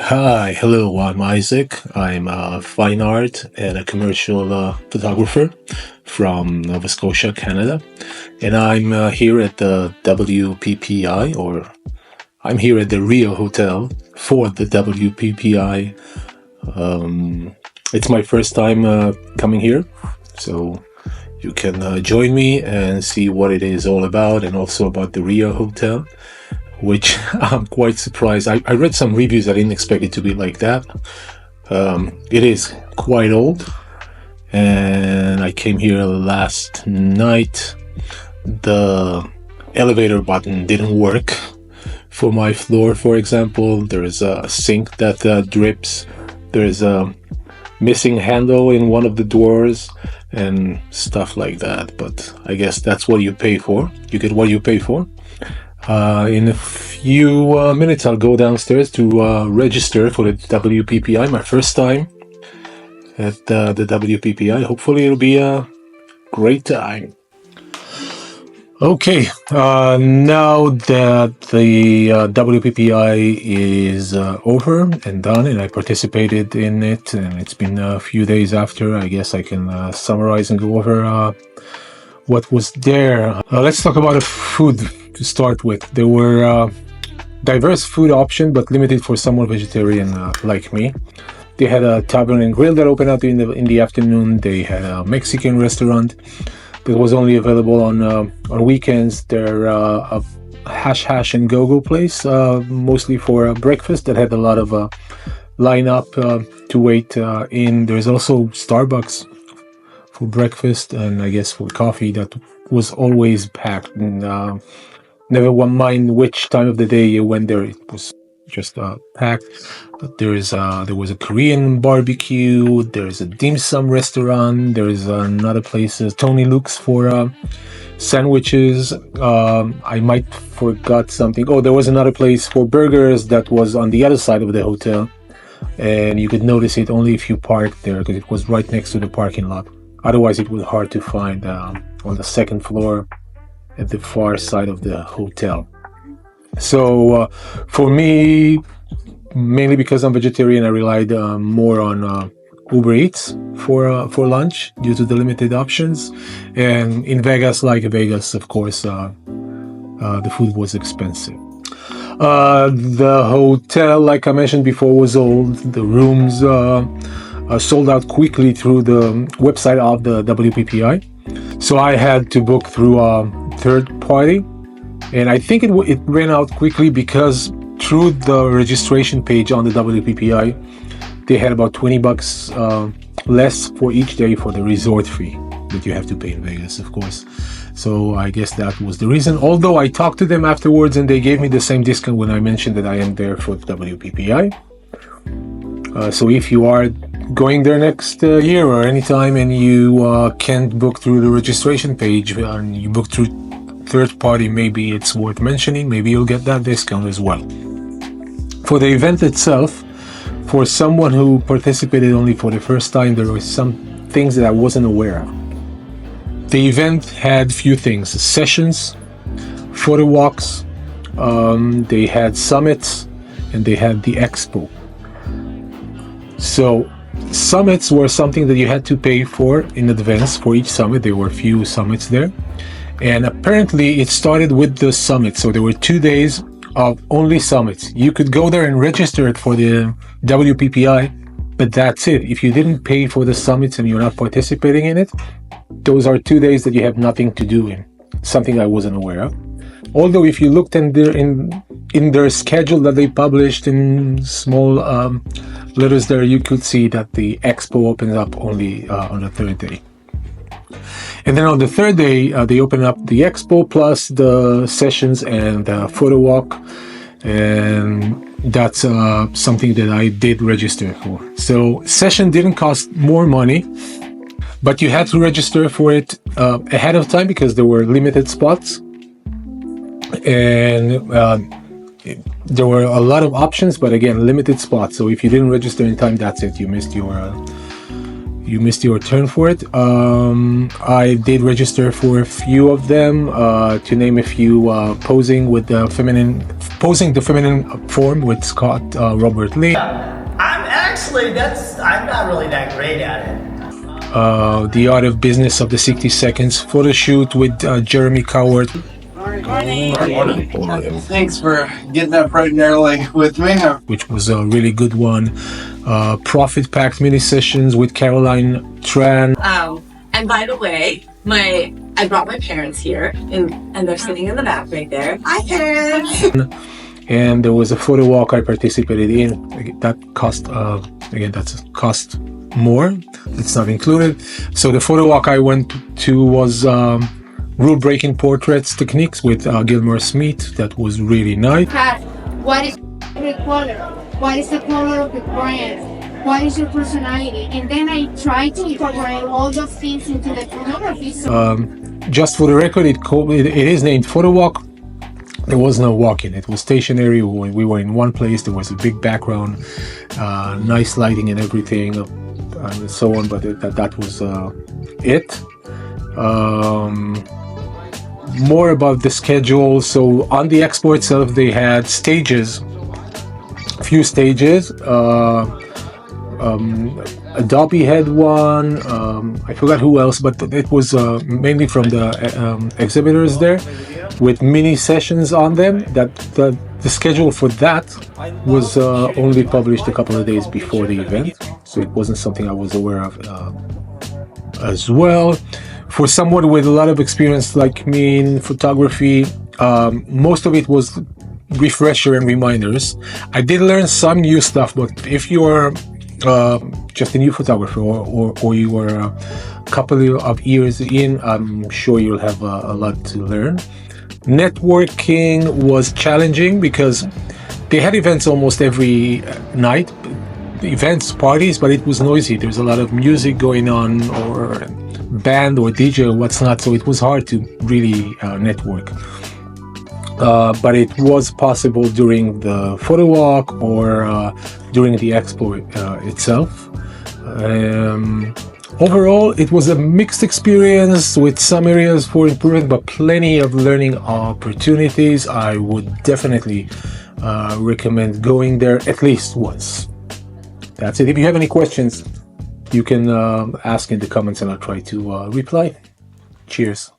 Hi, hello, I'm Isaac. I'm a fine art and a commercial photographer from Nova Scotia, Canada. And I'm here at the WPPI, or I'm here at the Rio Hotel for the WPPI. It's my first time coming here, so you can join me and see what it is all about, and also about the Rio Hotel, which I'm quite surprised. I read some reviews. I didn't expect it to be like that. It is quite old, and I came here last night. The elevator button didn't work for my floor, for example. There is a sink that drips. There is a missing handle in one of the doors and stuff like that. But I guess that's what you pay for. You get what you pay for. In a few minutes, I'll go downstairs to register for the WPPI, my first time at the WPPI. Hopefully it'll be a great time. Okay, now that the WPPI is over and done, and I participated in it, and it's been a few days after, I guess I can summarize and go over what was there. Let's talk about the food to start with. There were diverse food options, but limited for someone vegetarian like me. They had a tavern and grill that opened up in the afternoon. They had a Mexican restaurant that was only available on weekends. There a hash and go-go place, mostly for breakfast, that had a lot of lineup to wait in. There's also Starbucks for breakfast, and I guess for coffee that was always packed. And never one mind which time of the day you went there, it was just packed. But there was a Korean barbecue. There's a dim sum restaurant. There is another place, Tony Luke's, for sandwiches. I might forgot something. Oh, there was another place for burgers that was on the other side of the hotel, and you could notice it only if you parked there, because it was right next to the parking lot. Otherwise, it was hard to find on the second floor at the far side of the hotel. So for me, mainly because I'm vegetarian, I relied more on Uber Eats for lunch due to the limited options. And in Vegas, like Vegas, of course, the food was expensive. The hotel, like I mentioned before, was old. The rooms sold out quickly through the website of the WPPI. So I had to book through a third party. And I think it ran out quickly because through the registration page on the WPPI, they had about $20 less for each day for the resort fee that you have to pay in Vegas, of course. So I guess that was the reason. Although I talked to them afterwards and they gave me the same discount when I mentioned that I am there for the WPPI. So if you are going there next year or anytime and you can't book through the registration page and you book through third party, maybe it's worth mentioning. Maybe you'll get that discount as well. For the event itself, for someone who participated only for the first time, there were some things that I wasn't aware of. The event had few things: sessions, photo walks, they had summits, and they had the expo. So summits were something that you had to pay for in advance for each summit. There were few summits there. And apparently it started with the summit. So there were 2 days of only summits. You could go there and register it for the WPPI, but that's it. If you didn't pay for the summits and you're not participating in it, those are 2 days that you have nothing to do in. Something I wasn't aware of. Although if you looked in their schedule that they published in small letters there, you could see that the expo opens up only on the third day. And then on the third day, they open up the expo plus the sessions and the photo walk. And that's something that I did register for. So session didn't cost more money, but you had to register for it ahead of time because there were limited spots. And there were a lot of options, but again, limited spots. So if you didn't register in time, that's it. You missed your turn for it. I did register for a few of them, to name a few: posing with feminine Posing the Feminine Form with Scott Robert Lee. I'm not really that great at it. The Art of Business of the 60 Seconds photo shoot with Jeremy Cowart. Morning. Thanks for getting up bright and early with me. Which was a really good one. Profit Pact mini sessions with Caroline Tran. And by the way, I brought my parents here, and they're sitting in the back right there. Hi, parents! And there was a photo walk I participated in. That cost, again, that's cost more. It's not included. So the photo walk I went to was rule-breaking portraits techniques with Gilmore Smith. That was really nice. What is the color? What is the color of the brand? What is your personality? And then I try to incorporate all those things into the photography. Just for the record, it is named Photo Walk. There was no walking. It was stationary. We were in one place. There was a big background, nice lighting and everything, and so on. But that was it. More about the schedule. So on the expo itself, they had stages, a few stages. Adobe had one. I forgot who else, but it was mainly from the exhibitors there, with mini sessions on them. That the schedule for that was only published a couple of days before the event, so it wasn't something I was aware of as well. For someone with a lot of experience like me in photography, most of it was refresher and reminders. I did learn some new stuff, but if you are just a new photographer or you were a couple of years in, I'm sure you'll have a lot to learn. Networking was challenging because they had events almost every night, parties, but it was noisy. There was a lot of music going on, or band or DJ or what's not, so it was hard to really network. But it was possible during the photo walk or during the expo itself. Overall, it was a mixed experience with some areas for improvement, but plenty of learning opportunities. I would definitely recommend going there at least once. That's it. If you have any questions, you can ask in the comments and I'll try to reply. Cheers.